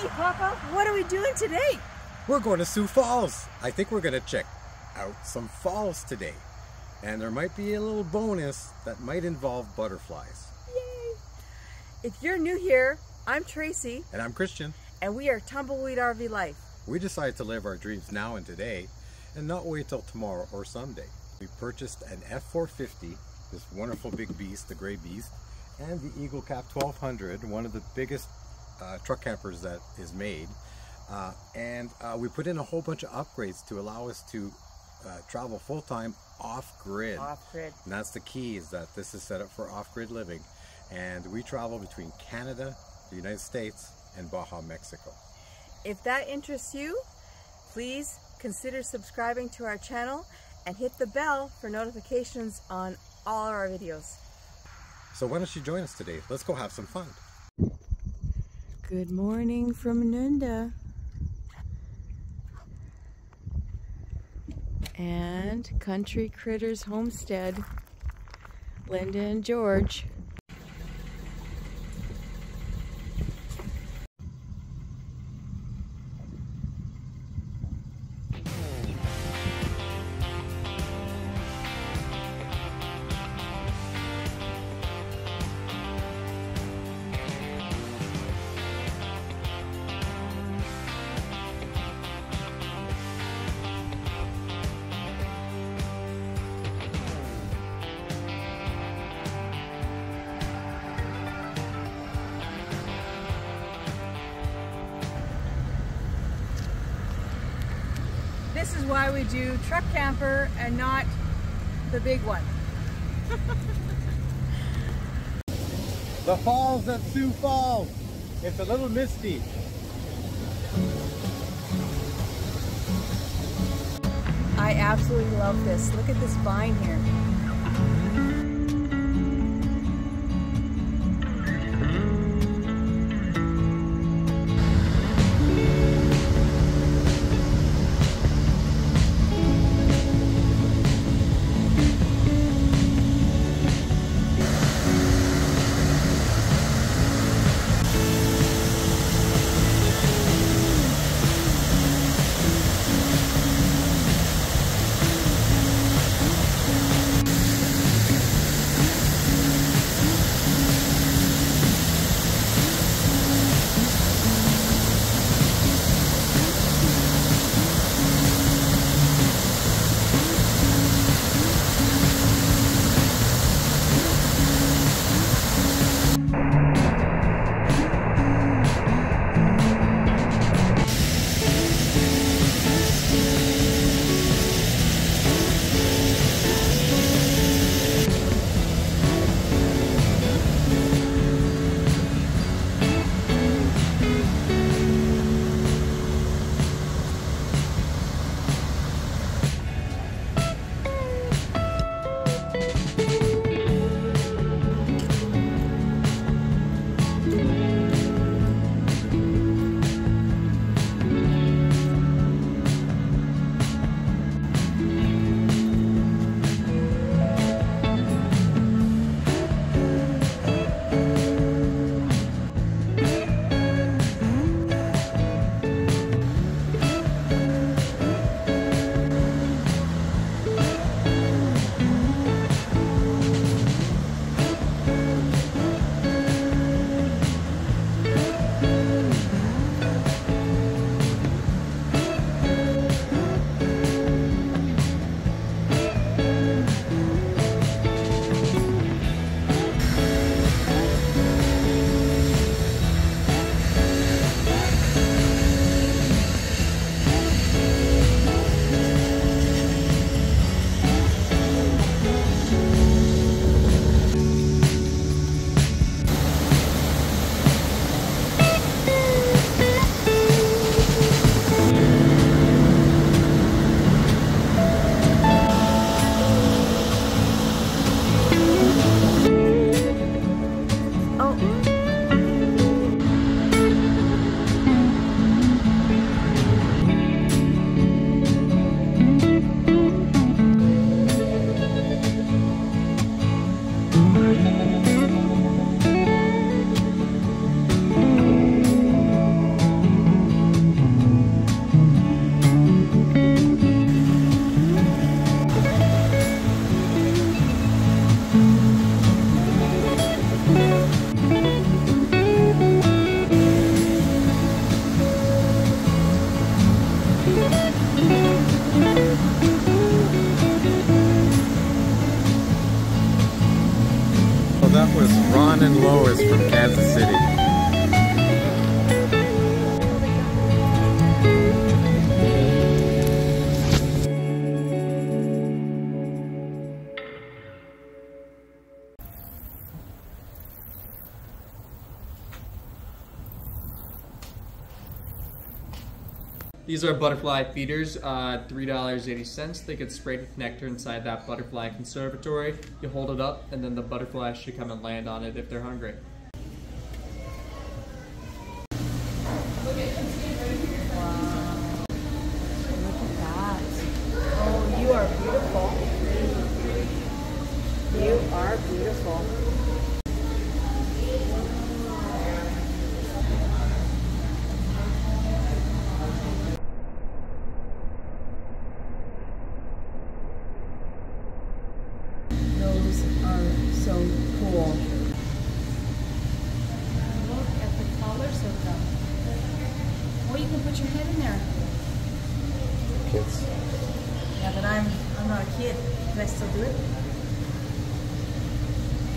Hey, Papa, what are we doing today? We're going to Sioux Falls. I think we're going to check out some falls today. And there might be a little bonus that might involve butterflies. Yay! If you're new here, I'm Tracy. And I'm Christian. And we are Tumbleweed RV Life. We decided to live our dreams now and today and not wait till tomorrow or someday. We purchased an F450, this wonderful big beast, the gray beast, and the Eagle Cap 1200, one of the biggest truck campers that is made. We put in a whole bunch of upgrades to allow us to travel full-time off-grid. Off-grid. And that's the key, is that this is set up for off-grid living. And we travel between Canada, the United States, and Baja Mexico. If that interests you, please consider subscribing to our channel and hit the bell for notifications on all our videos. So why don't you join us today? Let's go have some fun. Good morning from Nunda. And Country Critters Homestead, Linda and George. This is why we do truck camper and not the big one. The falls at Sioux Falls. It's a little misty. I absolutely love this. Look at this vine here. from Kansas City. These are butterfly feeders, $3.80. They get sprayed with nectar inside that butterfly conservatory. You hold it up and then the butterflies should come and land on it if they're hungry. Wow. Look at that. Oh, you are beautiful. You are beautiful. Those are so cool. Look at the colors of them. Or you can put your head in there. Kids. Yeah, but I'm not a kid. Can I still do it?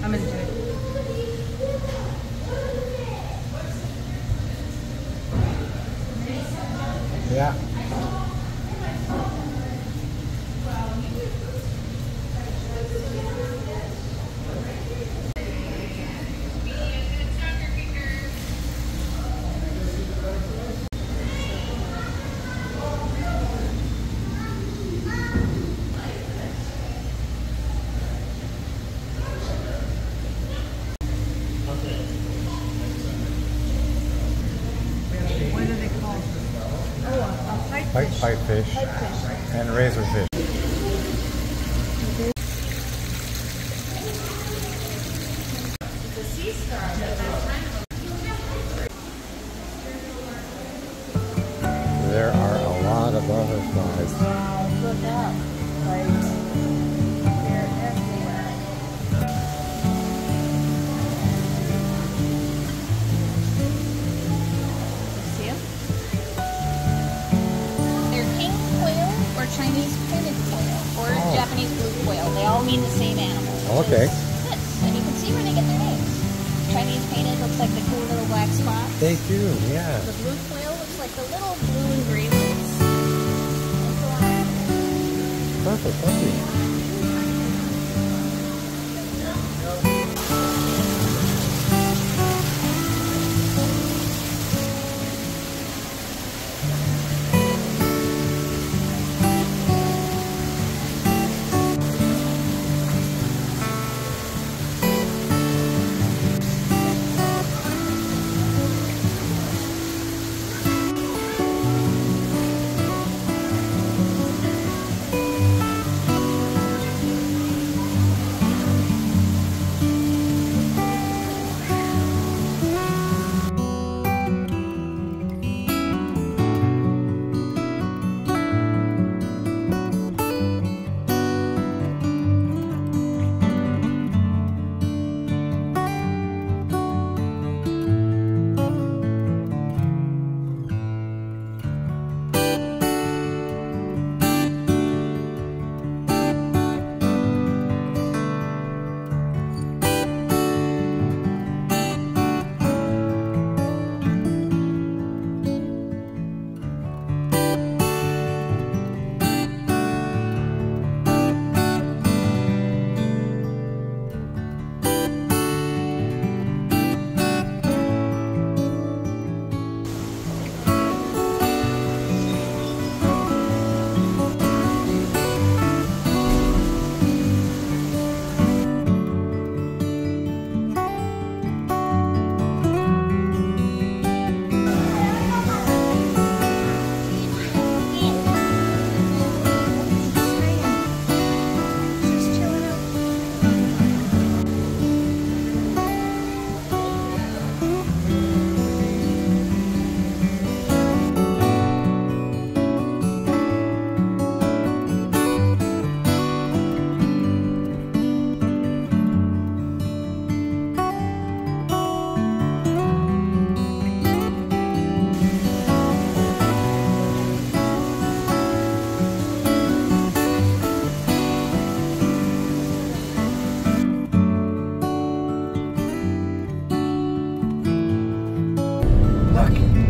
I'm gonna do it. Yeah. What are they called? Oh, a pipefish. Pipefish and razorfish. The sea star. There are a lot of butterflies. Wow, look up. Like, they're everywhere. See them? They're king quail or Chinese painted quail or Japanese blue quail. They all mean the same animal. Okay. This, and you can see where they get their names. Chinese painted looks like the cool little black spots. They do, yeah. The blue quail looks like the little blue and green ones. And so on. Perfect, thank you.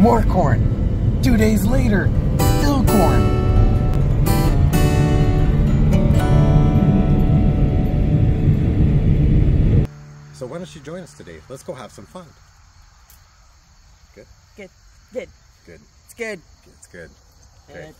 More corn. 2 days later, still corn. So why don't you join us today? Let's go have some fun. Good? Good. Good. Good. It's good. It's good. Good. Great.